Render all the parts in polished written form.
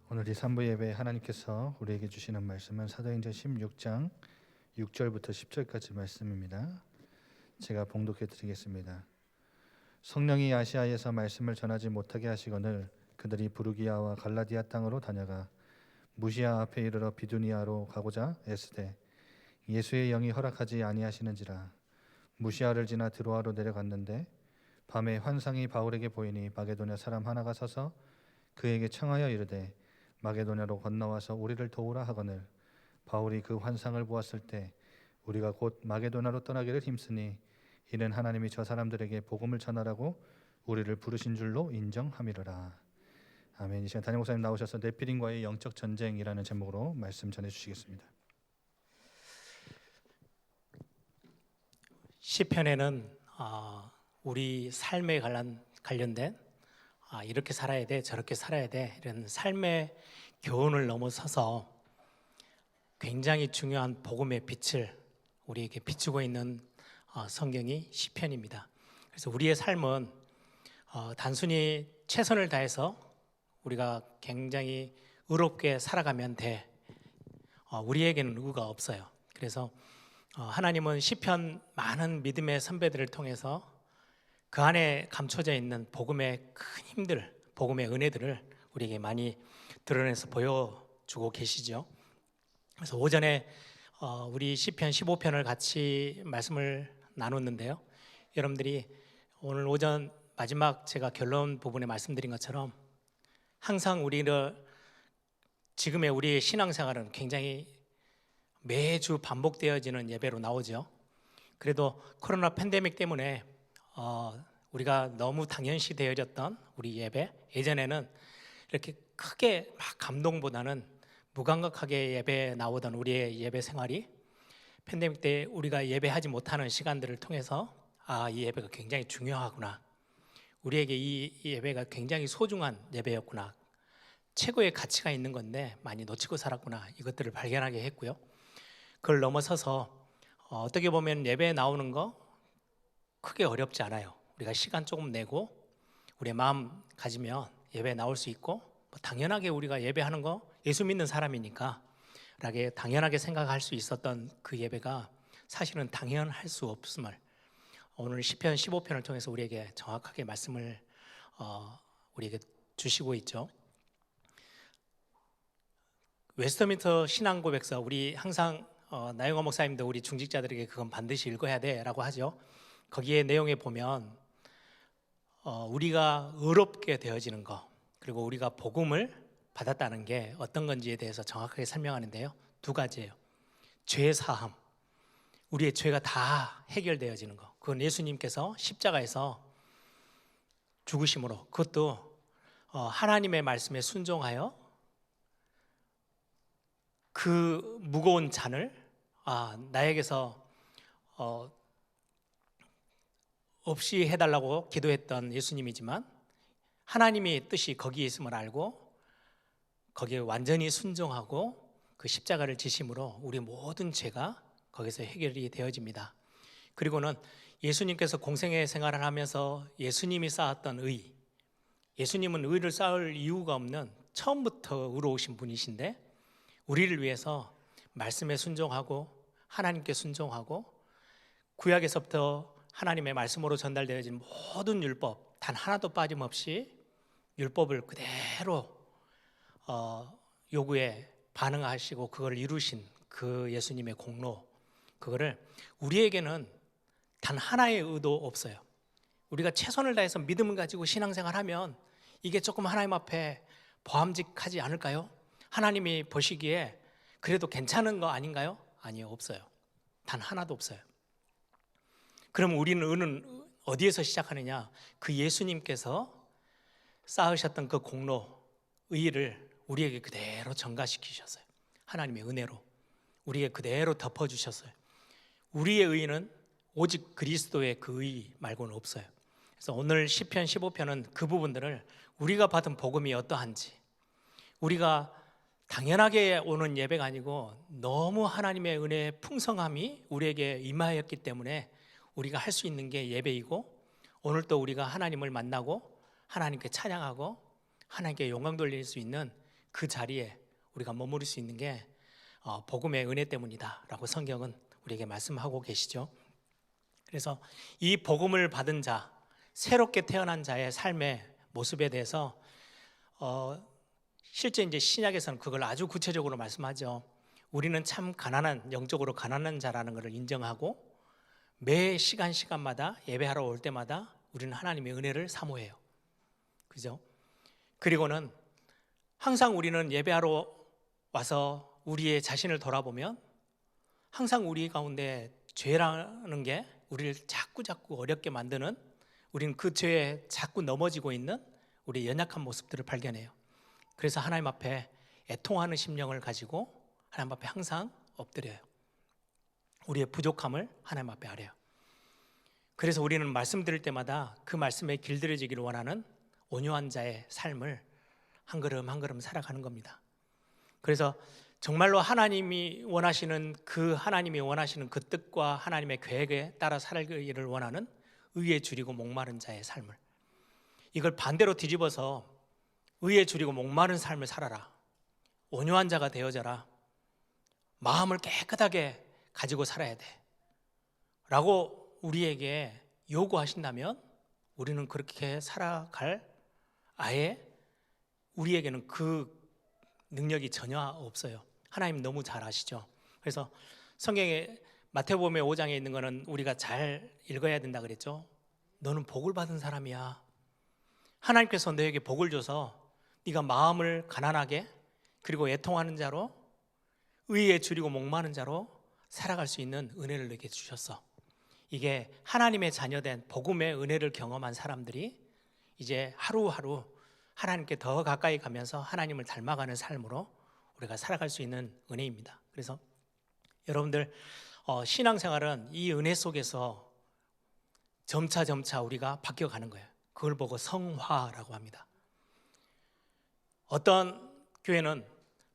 오늘 이 3부 예배에 하나님께서 우리에게 주시는 말씀은 사도행전 16장 6절부터 10절까지 말씀입니다. 제가 봉독해 드리겠습니다. 성령이 아시아에서 말씀을 전하지 못하게 하시거늘 그들이 부르기아와 갈라디아 땅으로 다녀가 무시아 앞에 이르러 비두니아로 가고자 애쓰되 예수의 영이 허락하지 아니하시는지라. 무시아를 지나 드로아로 내려갔는데 밤에 환상이 바울에게 보이니 마게도냐 사람 하나가 서서 그에게 청하여 이르되 마게도냐로 건너와서 우리를 도우라 하거늘 바울이 그 환상을 보았을 때 우리가 곧 마게도냐로 떠나기를 힘쓰니 이는 하나님이 저 사람들에게 복음을 전하라고 우리를 부르신 줄로 인정함이로라. 아멘. 이 시간 담임 목사님 나오셔서 네피림과의 영적 전쟁이라는 제목으로 말씀 전해 주시겠습니다. 시편에는 우리 삶에 관련된 이렇게 살아야 돼, 저렇게 살아야 돼, 이런 삶의 교훈을 넘어서서 굉장히 중요한 복음의 빛을 우리에게 비추고 있는 성경이 시편입니다. 그래서 우리의 삶은 단순히 최선을 다해서 우리가 굉장히 의롭게 살아가면 돼. 우리에게는 의가 없어요. 그래서 하나님은 시편 많은 믿음의 선배들을 통해서 그 안에 감춰져 있는 복음의 큰 힘들, 복음의 은혜들을 우리에게 많이 드러내서 보여주고 계시죠. 그래서 오전에 우리 시편 15편을 같이 말씀을 나눴는데요. 여러분들이 오늘 오전 마지막 제가 결론 부분에 말씀드린 것처럼 항상 지금의 우리의 신앙생활은 굉장히 매주 반복되어지는 예배로 나오죠. 그래도 코로나 팬데믹 때문에 우리가 너무 당연시 되어졌던 우리 예배, 예전에는 이렇게 크게 막 감동보다는 무감각하게 예배 나오던 우리의 예배 생활이 팬데믹 때 우리가 예배하지 못하는 시간들을 통해서 이 예배가 굉장히 중요하구나, 우리에게 이 예배가 굉장히 소중한 예배였구나, 최고의 가치가 있는 건데 많이 놓치고 살았구나, 이것들을 발견하게 했고요. 그걸 넘어서서 어떻게 보면 예배에 나오는 거 크게 어렵지 않아요. 우리가 시간 조금 내고 우리의 마음 가지면 예배에 나올 수 있고, 당연하게 우리가 예배하는 거 예수 믿는 사람이니까 라게 당연하게 생각할 수 있었던 그 예배가 사실은 당연할 수 없음을 오늘 시편 15편을 통해서 우리에게 정확하게 말씀을 우리에게 주시고 있죠. 웨스트민스터 신앙고백서, 우리 항상 나영호 목사님도 우리 중직자들에게 그건 반드시 읽어야 돼라고 하죠. 거기에 내용에 보면 우리가 의롭게 되어지는 것, 그리고 우리가 복음을 받았다는 게 어떤 건지에 대해서 정확하게 설명하는데요. 두 가지예요. 죄 사함, 우리의 죄가 다 해결되어지는 것, 그건 예수님께서 십자가에서 죽으심으로, 그것도 하나님의 말씀에 순종하여 그 무거운 잔을 나에게서 없이 해달라고 기도했던 예수님이지만 하나님의 뜻이 거기에 있음을 알고 거기에 완전히 순종하고 그 십자가를 지심으로 우리 모든 죄가 거기서 해결이 되어집니다. 그리고는 예수님께서 공생애 생활을 하면서 예수님이 쌓았던 의, 예수님은 의를 쌓을 이유가 없는 처음부터 의로우신 분이신데 우리를 위해서 말씀에 순종하고 하나님께 순종하고 구약에서부터 하나님의 말씀으로 전달되어진 모든 율법 단 하나도 빠짐없이 율법을 그대로 요구에 반응하시고 그걸 이루신 그 예수님의 공로, 그거를 우리에게는 단 하나의 의도 없어요. 우리가 최선을 다해서 믿음을 가지고 신앙생활하면 이게 조금 하나님 앞에 보암직하지 않을까요? 하나님이 보시기에 그래도 괜찮은 거 아닌가요? 아니요, 없어요. 단 하나도 없어요. 그럼 우리는 의는 어디에서 시작하느냐? 그 예수님께서 쌓으셨던 그 공로, 의를 우리에게 그대로 전가시키셨어요. 하나님의 은혜로 우리에게 그대로 덮어주셨어요. 우리의 의는 오직 그리스도의 그 의 말고는 없어요. 그래서 오늘 시편 15편은 그 부분들을 우리가 받은 복음이 어떠한지, 우리가 당연하게 오는 예배가 아니고 너무 하나님의 은혜의 풍성함이 우리에게 임하였기 때문에 우리가 할 수 있는 게 예배이고, 오늘 또 우리가 하나님을 만나고 하나님께 찬양하고 하나님께 영광 돌릴 수 있는 그 자리에 우리가 머무를 수 있는 게 복음의 은혜 때문이다라고 성경은 우리에게 말씀하고 계시죠. 그래서 이 복음을 받은 자, 새롭게 태어난 자의 삶의 모습에 대해서 실제 이제 신약에서는 그걸 아주 구체적으로 말씀하죠. 우리는 참 가난한, 영적으로 가난한 자라는 것을 인정하고 매 시간마다 예배하러 올 때마다 우리는 하나님의 은혜를 사모해요. 그죠? 그리고는 항상 우리는 예배하러 와서 우리의 자신을 돌아보면 항상 우리 가운데 죄라는 게 우리를 자꾸 어렵게 만드는, 우리는 그 죄에 자꾸 넘어지고 있는 우리의 연약한 모습들을 발견해요. 그래서 하나님 앞에 애통하는 심령을 가지고 하나님 앞에 항상 엎드려요. 우리의 부족함을 하나님 앞에 아뢰요. 그래서 우리는 말씀 들을 때마다 그 말씀에 길들여지기를 원하는 온유한 자의 삶을 한 걸음 한 걸음 살아가는 겁니다. 그래서 정말로 하나님이 원하시는 그 뜻과 하나님의 계획에 따라 살기를 원하는 의에 줄이고 목마른 자의 삶을, 이걸 반대로 뒤집어서 의에 줄이고 목마른 삶을 살아라, 온유한 자가 되어져라, 마음을 깨끗하게 가지고 살아야 돼 라고 우리에게 요구하신다면 우리는 그렇게 살아갈, 아예 우리에게는 그 능력이 전혀 없어요. 하나님 너무 잘 아시죠. 그래서 성경에 마태복음 5장에 있는 거는 우리가 잘 읽어야 된다 그랬죠. 너는 복을 받은 사람이야. 하나님께서 너에게 복을 줘서 네가 마음을 가난하게, 그리고 애통하는 자로, 의에 줄이고 목마른 자로 살아갈 수 있는 은혜를 너에게 주셨어. 이게 하나님의 자녀된 복음의 은혜를 경험한 사람들이 이제 하루하루 하나님께 더 가까이 가면서 하나님을 닮아가는 삶으로 우리가 살아갈 수 있는 은혜입니다. 그래서 여러분들 신앙생활은 이 은혜 속에서 점차 우리가 바뀌어가는 거예요. 그걸 보고 성화라고 합니다. 어떤 교회는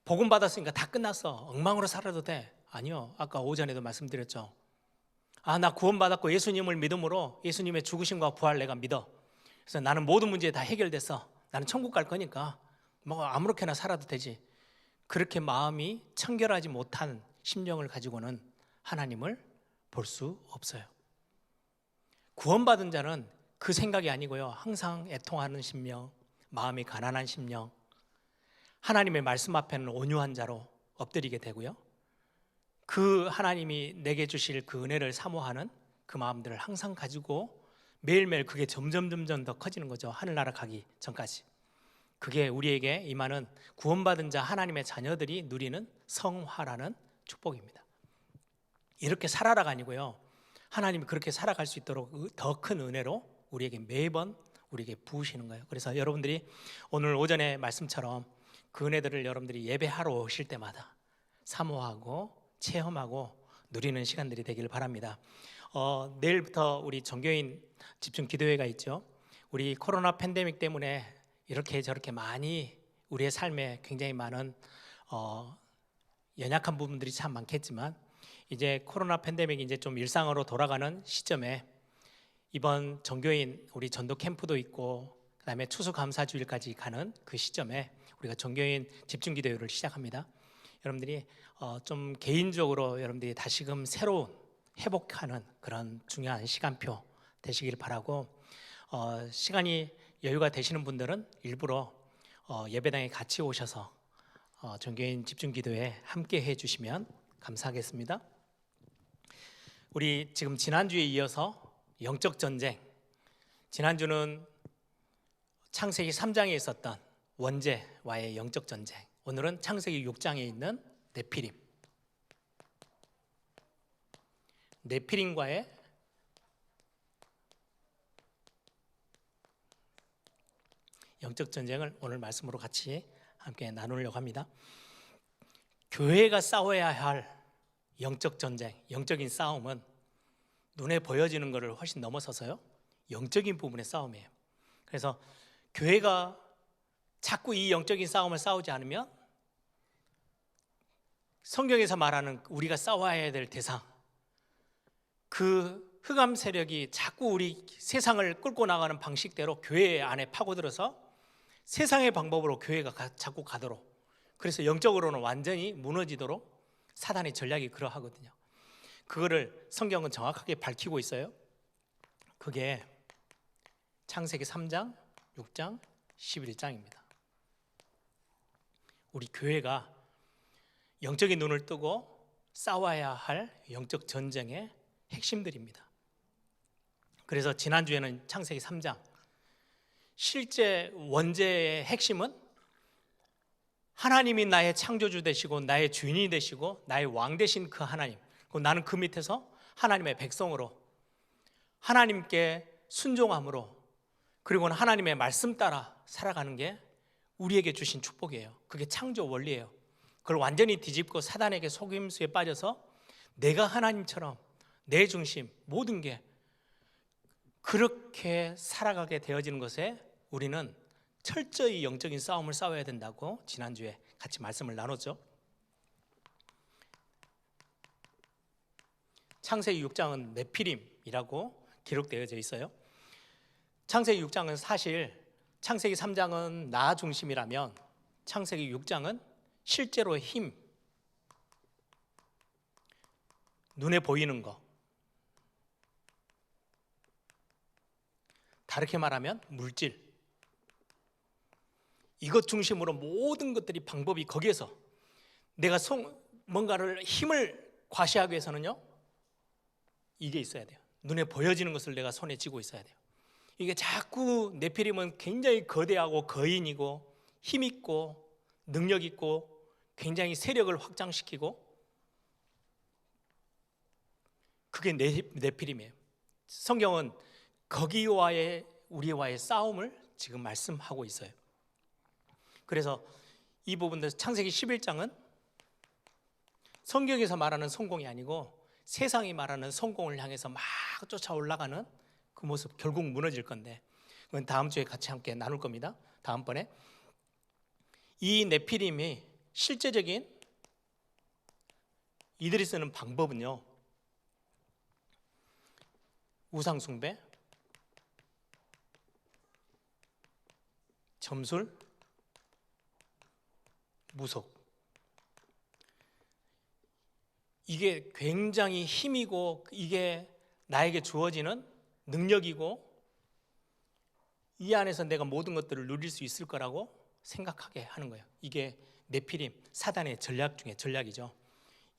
복음 받았으니까 다 끝났어, 엉망으로 살아도 돼. 아니요, 아까 오전에도 말씀드렸죠. 나 구원 받았고 예수님을 믿음으로 예수님의 죽으심과 부활 내가 믿어. 그래서 나는 모든 문제 다 해결됐어. 나는 천국 갈 거니까 뭐 아무렇게나 살아도 되지. 그렇게 마음이 청결하지 못한 심령을 가지고는 하나님을 볼 수 없어요. 구원받은 자는 그 생각이 아니고요, 항상 애통하는 심령, 마음이 가난한 심령, 하나님의 말씀 앞에는 온유한 자로 엎드리게 되고요, 그 하나님이 내게 주실 그 은혜를 사모하는 그 마음들을 항상 가지고 매일매일 그게 점점 더 커지는 거죠. 하늘나라 가기 전까지. 그게 우리에게 임하는 구원받은 자 하나님의 자녀들이 누리는 성화라는 축복입니다. 이렇게 살아라가 아니고요, 하나님이 그렇게 살아갈 수 있도록 더 큰 은혜로 우리에게 매번 우리에게 부으시는 거예요. 그래서 여러분들이 오늘 오전의 말씀처럼 그 은혜들을 여러분들이 예배하러 오실 때마다 사모하고 체험하고 누리는 시간들이 되기를 바랍니다. 내일부터 우리 종교인 집중 기도회가 있죠. 우리 코로나 팬데믹 때문에 이렇게 저렇게 많이 우리의 삶에 굉장히 많은 연약한 부분들이 참 많겠지만, 이제 코로나 팬데믹이 이제 좀 일상으로 돌아가는 시점에 이번 종교인 우리 전도 캠프도 있고 그다음에 추수감사주일까지 가는 그 시점에 우리가 종교인 집중기도회를 시작합니다. 여러분들이 좀 개인적으로 여러분들이 다시금 새로운 회복하는 그런 중요한 시간표 되시길 바라고, 시간이 여유가 되시는 분들은 일부러 예배당에 같이 오셔서 종교인 집중기도에 함께 해주시면 감사하겠습니다. 우리 지금 지난주에 이어서 영적 전쟁, 지난주는 창세기 3장에 있었던 원죄와의 영적 전쟁, 오늘은 창세기 6장에 있는 네피림과의 영적 전쟁을 오늘 말씀으로 같이 함께 나누려고 합니다. 교회가 싸워야 할 영적 전쟁, 영적인 싸움은 눈에 보여지는 것을 훨씬 넘어서서요, 영적인 부분의 싸움이에요. 그래서 교회가 자꾸 이 영적인 싸움을 싸우지 않으면 성경에서 말하는 우리가 싸워야 될 대상, 그 흑암 세력이 자꾸 우리 세상을 끌고 나가는 방식대로 교회 안에 파고들어서 세상의 방법으로 교회가 자꾸 가도록, 그래서 영적으로는 완전히 무너지도록 사단의 전략이 그러하거든요. 그거를 성경은 정확하게 밝히고 있어요. 그게 창세기 3장, 6장, 11장입니다. 우리 교회가 영적인 눈을 뜨고 싸워야 할 영적 전쟁의 핵심들입니다. 그래서 지난주에는 창세기 3장, 실제 원죄의 핵심은 하나님이 나의 창조주 되시고 나의 주인이 되시고 나의 왕 되신 그 하나님, 그리고 나는 그 밑에서 하나님의 백성으로 하나님께 순종함으로, 그리고는 하나님의 말씀 따라 살아가는 게 우리에게 주신 축복이에요. 그게 창조 원리예요. 그걸 완전히 뒤집고 사단에게 속임수에 빠져서 내가 하나님처럼 내 중심, 모든 게 그렇게 살아가게 되어지는 것에 우리는 철저히 영적인 싸움을 싸워야 된다고 지난주에 같이 말씀을 나눴죠. 창세기 6장은 네피림이라고 기록되어져 있어요. 창세기 6장은 사실 창세기 3장은 나 중심이라면 창세기 6장은 실제로 힘, 눈에 보이는 거, 다르게 말하면 물질, 이것 중심으로 모든 것들이 방법이 거기에서 내가 뭔가를 힘을 과시하기 위해서는요, 이게 있어야 돼요. 눈에 보여지는 것을 내가 손에 쥐고 있어야 돼요. 이게 자꾸 네피림은 굉장히 거대하고 거인이고 힘있고 능력있고 굉장히 세력을 확장시키고, 그게 네피림이에요. 성경은 거기와의 우리와의 싸움을 지금 말씀하고 있어요. 그래서 이 부분들 창세기 11장은 성경에서 말하는 성공이 아니고 세상이 말하는 성공을 향해서 막 쫓아 올라가는 그 모습, 결국 무너질 건데 그건 다음 주에 같이 함께 나눌 겁니다. 다음번에 이 네피림이 실제적인 이들이 쓰는 방법은요, 우상숭배, 점술, 무속, 이게 굉장히 힘이고 이게 나에게 주어지는 능력이고 이 안에서 내가 모든 것들을 누릴 수 있을 거라고 생각하게 하는 거예요. 이게 네피림, 사단의 전략 중에 전략이죠.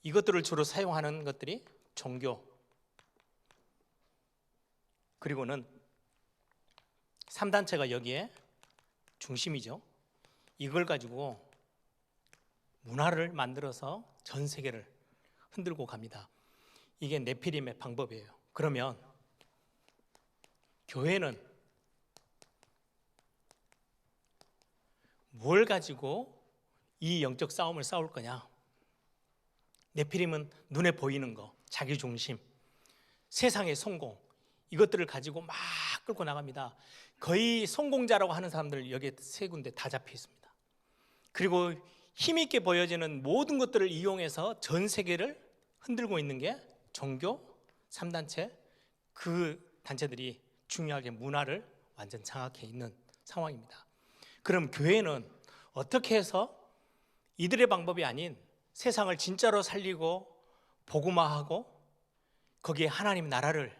이것들을 주로 사용하는 것들이 종교, 그리고는 3단체가 여기에 중심이죠. 이걸 가지고 문화를 만들어서 전 세계를 흔들고 갑니다. 이게 네피림의 방법이에요. 그러면 교회는 뭘 가지고 이 영적 싸움을 싸울 거냐? 네피림은 눈에 보이는 거, 자기 중심, 세상의 성공, 이것들을 가지고 막 끌고 나갑니다. 거의 성공자라고 하는 사람들 여기에 세 군데 다 잡혀 있습니다. 그리고 힘있게 보여지는 모든 것들을 이용해서 전 세계를 흔들고 있는 게 종교, 3단체, 그 단체들이 중요하게 문화를 완전 장악해 있는 상황입니다. 그럼 교회는 어떻게 해서 이들의 방법이 아닌 세상을 진짜로 살리고 복음화하고 거기에 하나님 나라를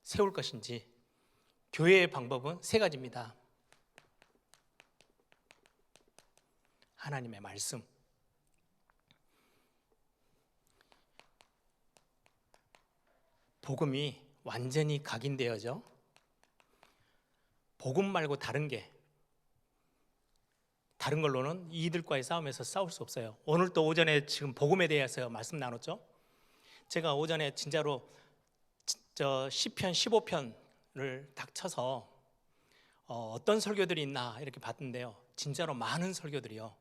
세울 것인지, 교회의 방법은 세 가지입니다. 하나님의 말씀, 복음이 완전히 각인되어져 복음 말고 다른 걸로는 이들과의 싸움에서 싸울 수 없어요. 오늘 또 오전에 지금 복음에 대해서 말씀 나눴죠. 제가 오전에 진짜로 시편 15편을 딱 쳐서 어떤 설교들이 있나 이렇게 봤는데요, 진짜로 많은 설교들이요,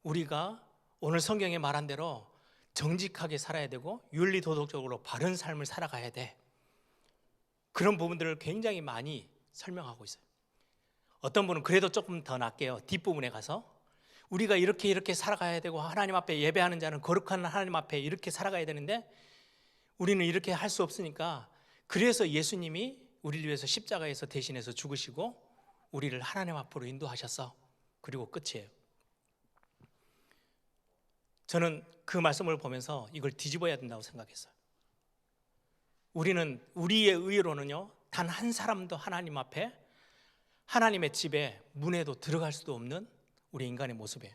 우리가 오늘 성경에 말한 대로 정직하게 살아야 되고 윤리도덕적으로 바른 삶을 살아가야 돼, 그런 부분들을 굉장히 많이 설명하고 있어요. 어떤 분은 그래도 조금 더 낫게요, 뒷부분에 가서 우리가 이렇게 살아가야 되고 하나님 앞에 예배하는 자는 거룩한 하나님 앞에 이렇게 살아가야 되는데 우리는 이렇게 할 수 없으니까, 그래서 예수님이 우리를 위해서 십자가에서 대신해서 죽으시고 우리를 하나님 앞으로 인도하셨어. 그리고 끝이에요. 저는 그 말씀을 보면서 이걸 뒤집어야 된다고 생각했어요. 우리는 우리의 의로는요, 단 한 사람도 하나님 앞에, 하나님의 집에 문에도 들어갈 수도 없는 우리 인간의 모습이에요.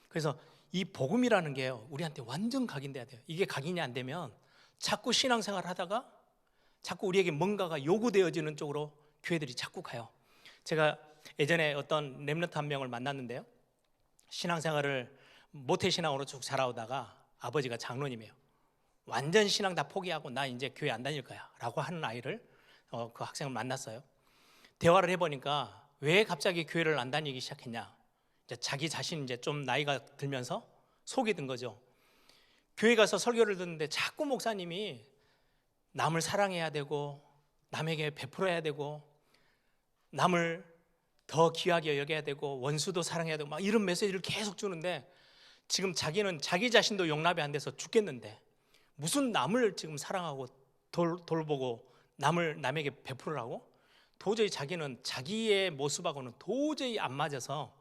그래서 이 복음이라는 게요, 우리한테 완전 각인돼야 돼요. 이게 각인이 안 되면 자꾸 신앙생활 하다가 자꾸 우리에게 뭔가가 요구되어지는 쪽으로 교회들이 자꾸 가요. 제가 예전에 어떤 렘넌트 한 명을 만났는데요, 신앙생활을 모태신앙으로 쭉 자라오다가 아버지가 장로님이에요. 완전 신앙 다 포기하고 나 이제 교회 안 다닐 거야 라고 하는 아이를, 그 학생을 만났어요. 대화를 해보니까 왜 갑자기 교회를 안 다니기 시작했냐, 이제 자기 자신 이제 좀 나이가 들면서 속이 든 거죠. 교회 가서 설교를 듣는데 자꾸 목사님이 남을 사랑해야 되고 남에게 베풀어야 되고 남을 더 귀하게 여겨야 되고 원수도 사랑해야 되고 막 이런 메시지를 계속 주는데, 지금 자기는 자기 자신도 용납이 안 돼서 죽겠는데 무슨 남을 지금 사랑하고 돌보고 남에게 베풀으라고? 도저히 자기는 자기의 모습하고는 도저히 안 맞아서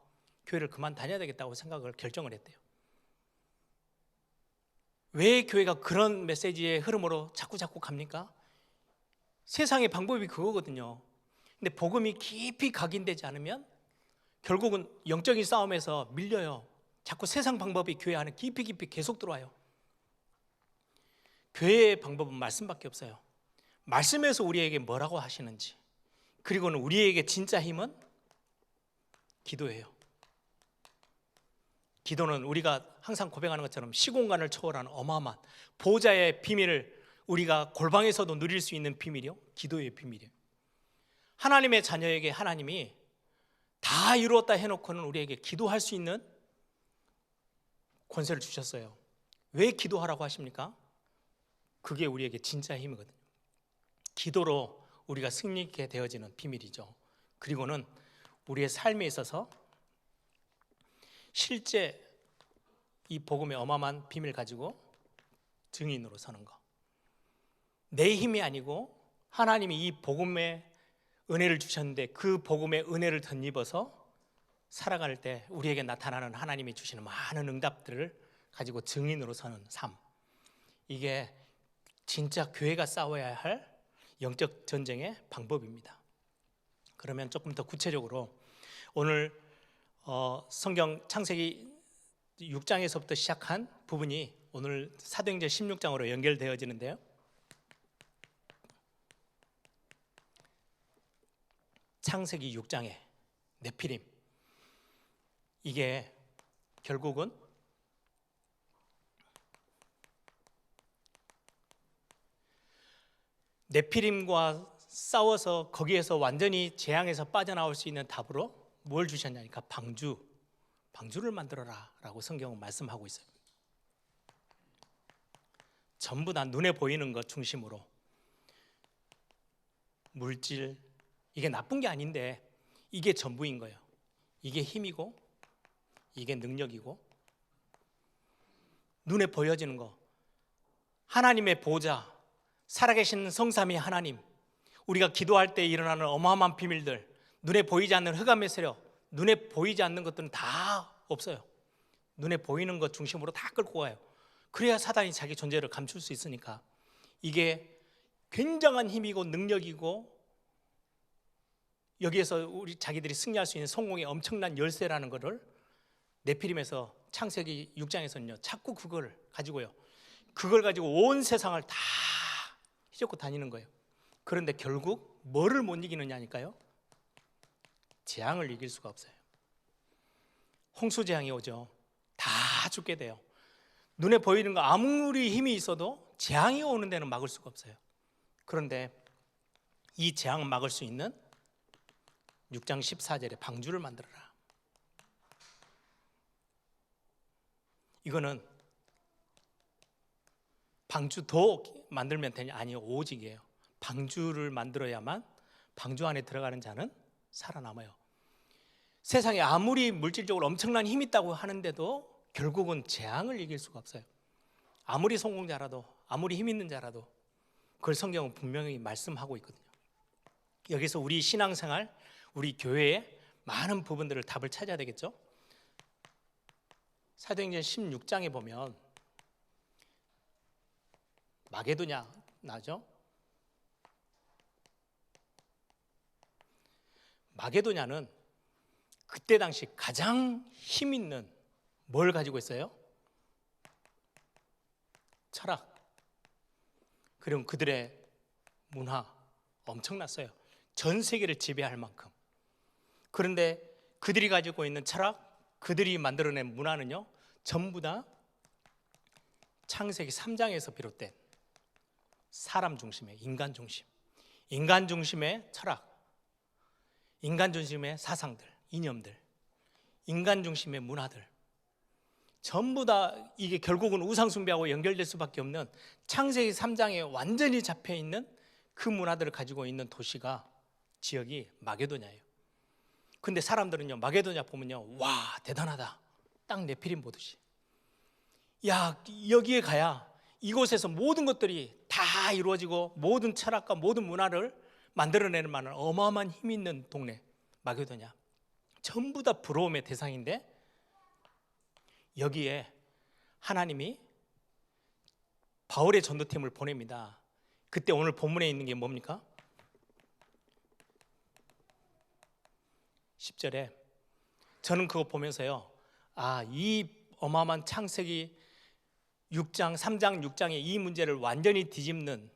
교회를 그만 다녀야 되겠다고 생각을 결정을 했대요. 왜 교회가 그런 메시지의 흐름으로 자꾸 갑니까? 세상의 방법이 그거거든요. 근데 복음이 깊이 각인되지 않으면 결국은 영적인 싸움에서 밀려요. 자꾸 세상 방법이 교회 안에 깊이 계속 들어와요. 교회의 방법은 말씀밖에 없어요. 말씀에서 우리에게 뭐라고 하시는지, 그리고는 우리에게 진짜 힘은 기도예요. 기도는 우리가 항상 고백하는 것처럼 시공간을 초월하는 어마어마한 보좌의 비밀을 우리가 골방에서도 누릴 수 있는 비밀이요, 기도의 비밀이에요. 하나님의 자녀에게 하나님이 다 이루었다 해놓고는 우리에게 기도할 수 있는 권세를 주셨어요. 왜 기도하라고 하십니까? 그게 우리에게 진짜 힘이거든요. 기도로 우리가 승리하게 되어지는 비밀이죠. 그리고는 우리의 삶에 있어서 실제 이 복음의 어마어마한 비밀을 가지고 증인으로 서는 것. 내 힘이 아니고 하나님이 이 복음의 은혜를 주셨는데 그 복음의 은혜를 덧입어서 살아갈 때 우리에게 나타나는 하나님이 주시는 많은 응답들을 가지고 증인으로 서는 삶. 이게 진짜 교회가 싸워야 할 영적 전쟁의 방법입니다. 그러면 조금 더 구체적으로 오늘 성경 창세기 6장에서부터 시작한 부분이 오늘 사도행전 16장으로 연결되어지는데요, 창세기 6장에 네피림, 이게 결국은 네피림과 싸워서 거기에서 완전히 재앙에서 빠져나올 수 있는 답으로 뭘 주셨냐니까 방주를 만들어라 라고 성경은 말씀하고 있어요. 전부 다 눈에 보이는 것 중심으로 물질, 이게 나쁜 게 아닌데 이게 전부인 거예요. 이게 힘이고 이게 능력이고 눈에 보여지는 거, 하나님의 보좌, 살아계신 성삼위 하나님, 우리가 기도할 때 일어나는 어마어마한 비밀들, 눈에 보이지 않는 흑암의 세력, 눈에 보이지 않는 것들은 다 없어요. 눈에 보이는 것 중심으로 다 끌고 가요. 그래야 사단이 자기 존재를 감출 수 있으니까. 이게 굉장한 힘이고 능력이고 여기에서 우리 자기들이 승리할 수 있는 성공의 엄청난 열쇠라는 것을 네피림에서 창세기 6장에서는요 자꾸 그걸 가지고요, 그걸 가지고 온 세상을 다 휘젓고 다니는 거예요. 그런데 결국 뭐를 못 이기느냐니까요, 재앙을 이길 수가 없어요. 홍수 재앙이 오죠. 다 죽게 돼요. 눈에 보이는 거 아무리 힘이 있어도 재앙이 오는 데는 막을 수가 없어요. 그런데 이 재앙을 막을 수 있는 6장 14절에 방주를 만들어라. 이거는 방주도 만들면 되냐? 아니요, 오직이에요. 방주를 만들어야만 방주 안에 들어가는 자는 살아남아요. 세상에 아무리 물질적으로 엄청난 힘이 있다고 하는데도 결국은 재앙을 이길 수가 없어요. 아무리 성공자라도, 아무리 힘 있는 자라도. 그걸 성경은 분명히 말씀하고 있거든요. 여기서 우리 신앙생활, 우리 교회의 많은 부분들을 답을 찾아야 되겠죠. 사도행전 16장에 보면 마게도냐 나죠? 마게도냐는 그때 당시 가장 힘 있는 뭘 가지고 있어요? 철학. 그리고 그들의 문화 엄청났어요. 전 세계를 지배할 만큼. 그런데 그들이 가지고 있는 철학, 그들이 만들어낸 문화는요, 전부 다 창세기 3장에서 비롯된 사람 중심의 인간 중심의 철학, 인간 중심의 사상들, 이념들, 인간 중심의 문화들, 전부 다 이게 결국은 우상숭배하고 연결될 수밖에 없는 창세기 3장에 완전히 잡혀있는 그 문화들을 가지고 있는 도시가, 지역이 마게도냐예요. 근데 사람들은요, 마게도냐 보면요, 와 대단하다, 딱 네피림 보듯이, 야 여기에 가야 이곳에서 모든 것들이 다 이루어지고 모든 철학과 모든 문화를 만들어내는 만한 어마어마한 힘 있는 동네 마게도냐, 전부 다 부러움의 대상인데, 여기에 하나님이 바울의 전도팀을 보냅니다. 그때 오늘 본문에 있는 게 뭡니까? 10절에 저는 그거 보면서요, 이 어마어마한 창세기 6장, 3장, 6장의 이 문제를 완전히 뒤집는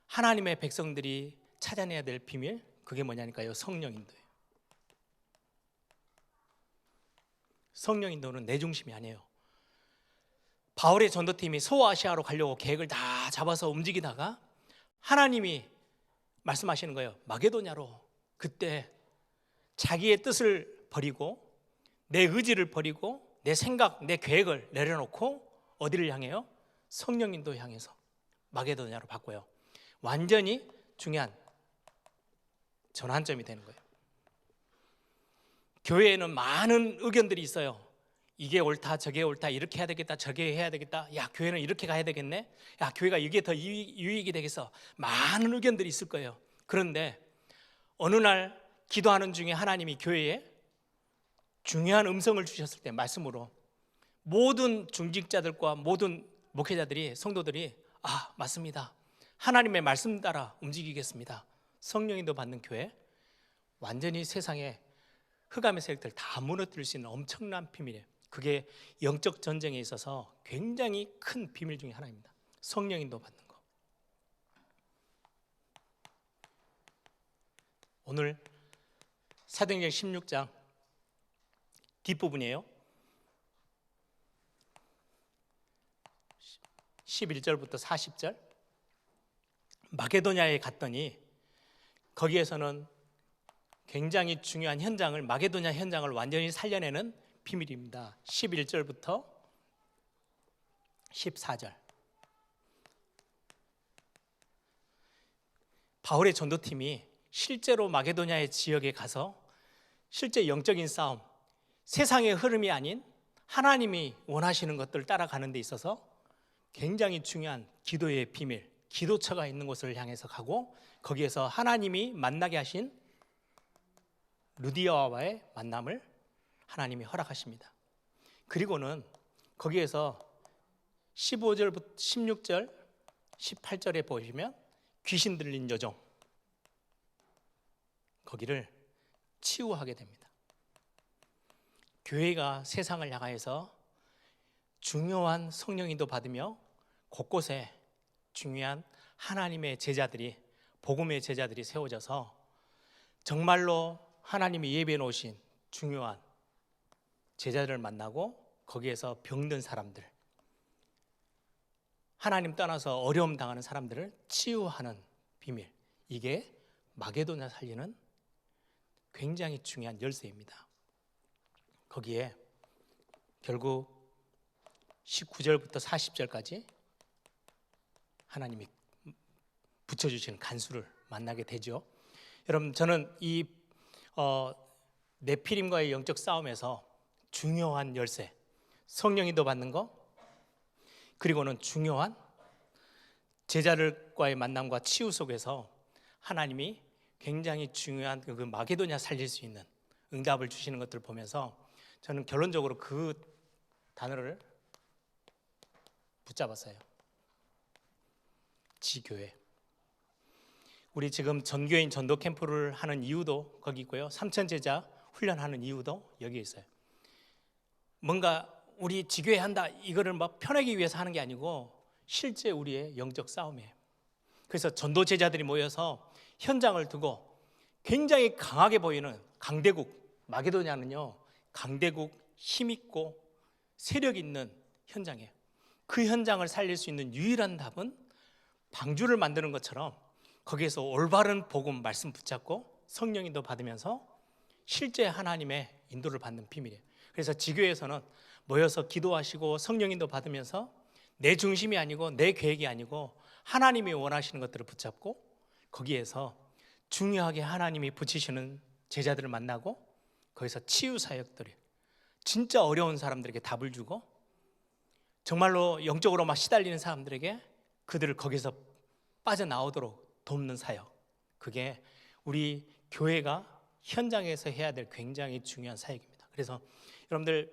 하나님의 백성들이 찾아내야 될 비밀, 그게 뭐냐니까요, 성령 인도예요. 성령 인도는 내 중심이 아니에요. 바울의 전도팀이 소아시아로 가려고 계획을 다 잡아서 움직이다가 하나님이 말씀하시는 거예요. 마게도냐로. 그때 자기의 뜻을 버리고 내 의지를 버리고 내 생각, 내 계획을 내려놓고 어디를 향해요? 성령 인도 향해서 마게도냐로 바꿔요. 완전히 중요한 전환점이 되는 거예요. 교회에는 많은 의견들이 있어요. 이게 옳다, 저게 옳다, 이렇게 해야 되겠다, 저게 해야 되겠다, 야 교회는 이렇게 가야 되겠네, 야 교회가 이게 더 유익이 되겠어, 많은 의견들이 있을 거예요. 그런데 어느 날 기도하는 중에 하나님이 교회에 중요한 음성을 주셨을 때, 말씀으로 모든 중직자들과 모든 목회자들이, 성도들이 맞습니다, 하나님의 말씀 따라 움직이겠습니다, 성령인도 받는 교회, 완전히 세상에 흑암의 세력들 다 무너뜨릴 수 있는 엄청난 비밀이에요. 그게 영적 전쟁에 있어서 굉장히 큰 비밀 중에 하나입니다. 성령인도 받는 거. 오늘 사도행전 16장 뒷부분이에요. 11절부터 40절. 마게도냐에 갔더니 거기에서는 굉장히 중요한 현장을, 마게도냐 현장을 완전히 살려내는 비밀입니다. 11절부터 14절. 바울의 전도팀이 실제로 마게도냐의 지역에 가서 실제 영적인 싸움, 세상의 흐름이 아닌 하나님이 원하시는 것들을 따라가는 데 있어서 굉장히 중요한 기도의 비밀, 기도처가 있는 곳을 향해서 가고, 거기에서 하나님이 만나게 하신 루디아와의 만남을 하나님이 허락하십니다. 그리고는 거기에서 15절부터 16절, 18절에 보시면 귀신 들린 여종, 거기를 치유하게 됩니다. 교회가 세상을 향하여서 중요한 성령인도 받으며 곳곳에 중요한 하나님의 제자들이, 복음의 제자들이 세워져서 정말로 하나님이 예배해 놓으신 중요한 제자들을 만나고 거기에서 병든 사람들, 하나님 떠나서 어려움 당하는 사람들을 치유하는 비밀, 이게 마게도냐 살리는 굉장히 중요한 열쇠입니다. 거기에 결국 19절부터 40절까지 하나님이 붙여주시는 간수를 만나게 되죠. 여러분, 저는 이 네피림과의 영적 싸움에서 중요한 열쇠, 성령인도 받는 거, 그리고는 중요한 제자들과의 만남과 치유 속에서 하나님이 굉장히 중요한 그 마게도냐 살릴 수 있는 응답을 주시는 것들을 보면서 저는 결론적으로 그 단어를 붙잡았어요. 지교회. 우리 지금 전교인 전도 캠프를 하는 이유도 거기 있고요. 삼천제자 훈련하는 이유도 여기에 있어요. 뭔가 우리 지교회 한다 이거를 막 편하기 위해서 하는 게 아니고 실제 우리의 영적 싸움이에요. 그래서 전도 제자들이 모여서 현장을 두고 굉장히 강하게 보이는 강대국, 마게도냐는요 강대국, 힘있고 세력 있는 현장이에요. 그 현장을 살릴 수 있는 유일한 답은 방주를 만드는 것처럼 거기에서 올바른 복음 말씀 붙잡고 성령 인도 받으면서 실제 하나님의 인도를 받는 비밀이에요. 그래서 지교회에서는 모여서 기도하시고 성령 인도 받으면서 내 중심이 아니고 내 계획이 아니고 하나님이 원하시는 것들을 붙잡고 거기에서 중요하게 하나님이 붙이시는 제자들을 만나고 거기서 치유 사역들이 진짜 어려운 사람들에게 답을 주고 정말로 영적으로 막 시달리는 사람들에게 그들을 거기서 빠져나오도록 돕는 사역, 그게 우리 교회가 현장에서 해야 될 굉장히 중요한 사역입니다. 그래서 여러분들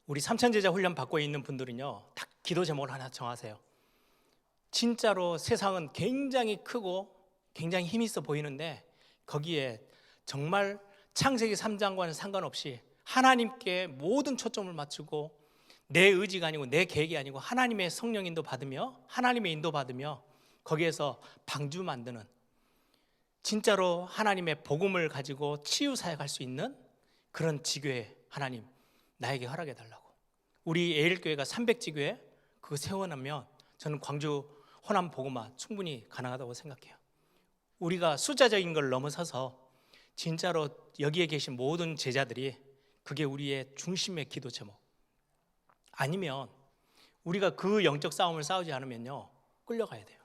우리 삼천제자 훈련 받고 있는 분들은요 딱 기도 제목을 하나 정하세요. 진짜로 세상은 굉장히 크고 굉장히 힘 있어 보이는데 거기에 정말 창세기 3장과는 상관없이 하나님께 모든 초점을 맞추고 내 의지가 아니고 내 계획이 아니고 하나님의 성령 인도 받으며 하나님의 인도 받으며 거기에서 방주 만드는 진짜로 하나님의 복음을 가지고 치유 사역할 수 있는 그런 지교회 하나님 나에게 허락해 달라고. 우리 에일교회가 300지교회 그거 세워놓으면 저는 광주 호남 복음화 충분히 가능하다고 생각해요. 우리가 숫자적인 걸 넘어서서 진짜로 여기에 계신 모든 제자들이 그게 우리의 중심의 기도 제목. 아니면 우리가 그 영적 싸움을 싸우지 않으면요 끌려가야 돼요.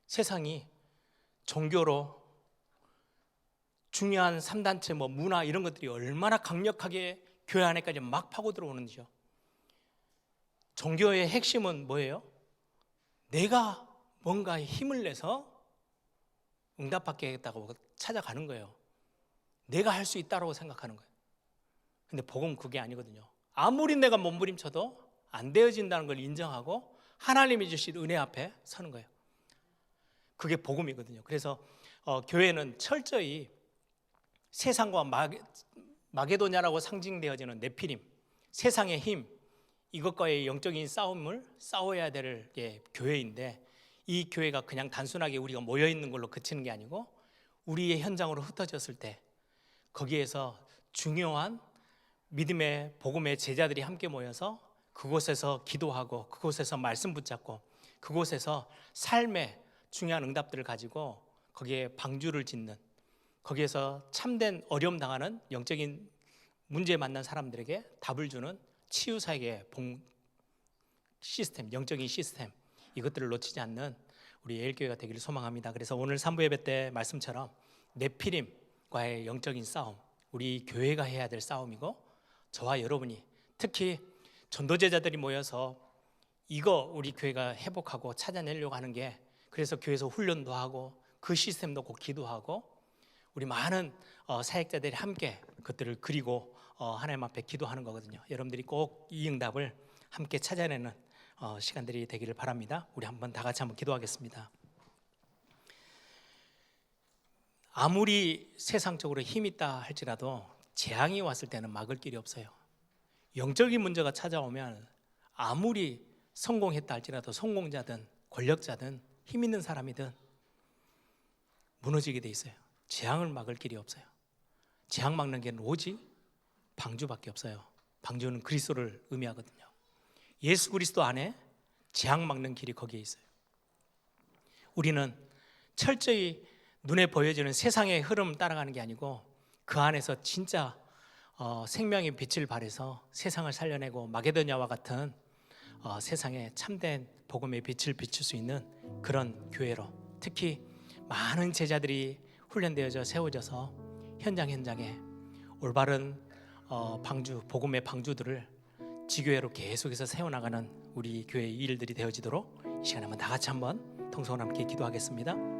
세상이 종교로 중요한 3단체 뭐 문화 이런 것들이 얼마나 강력하게 교회 안에까지 막 파고 들어오는지요. 종교의 핵심은 뭐예요? 내가 뭔가 힘을 내서 응답받겠다고 찾아가는 거예요. 내가 할 수 있다고 생각하는 거예요. 근데 복음은 그게 아니거든요. 아무리 내가 몸부림쳐도 안 되어진다는 걸 인정하고 하나님이 주신 은혜 앞에 서는 거예요. 그게 복음이거든요. 그래서 교회는 철저히 세상과 마게도냐라고 상징되어지는 네피림, 세상의 힘, 이것과의 영적인 싸움을 싸워야 될 교회인데 이 교회가 그냥 단순하게 우리가 모여있는 걸로 그치는 게 아니고 우리의 현장으로 흩어졌을 때 거기에서 중요한 믿음의 복음의 제자들이 함께 모여서 그곳에서 기도하고 그곳에서 말씀 붙잡고 그곳에서 삶의 중요한 응답들을 가지고 거기에 방주를 짓는 거기에서 참된 어려움 당하는 영적인 문제 만난 사람들에게 답을 주는 치유사역의 시스템, 영적인 시스템 이것들을 놓치지 않는 우리 에일교회가 되기를 소망합니다. 그래서 오늘 3부 예배 때 말씀처럼 네피림과의 영적인 싸움 우리 교회가 해야 될 싸움이고 저와 여러분이 특히 전도제자들이 모여서 이거 우리 교회가 회복하고 찾아내려고 하는 게 그래서 교회에서 훈련도 하고 그 시스템도 꼭 기도하고 우리 많은 사역자들이 함께 그것들을 그리고 하나님 앞에 기도하는 거거든요. 여러분들이 꼭 이 응답을 함께 찾아내는 시간들이 되기를 바랍니다. 우리 한번 다 같이 한번 기도하겠습니다. 아무리 세상적으로 힘이 있다 할지라도 재앙이 왔을 때는 막을 길이 없어요. 영적인 문제가 찾아오면 아무리 성공했다 할지라도 성공자든 권력자든 힘 있는 사람이든 무너지게 돼 있어요. 재앙을 막을 길이 없어요. 재앙 막는 게 오직 방주밖에 없어요. 방주는 그리스도를 의미하거든요. 예수 그리스도 안에 재앙 막는 길이 거기에 있어요. 우리는 철저히 눈에 보여지는 세상의 흐름 따라가는 게 아니고 그 안에서 진짜 생명의 빛을 발해서 세상을 살려내고 마게도냐와 같은 세상에 참된 복음의 빛을 비출 수 있는 그런 교회로 특히 많은 제자들이 훈련되어져 세워져서 현장에 올바른 방주 복음의 방주들을 지교회로 계속해서 세워나가는 우리 교회의 일들이 되어지도록 이 시간에 한번 다 같이 한번 통성을 함께 기도하겠습니다.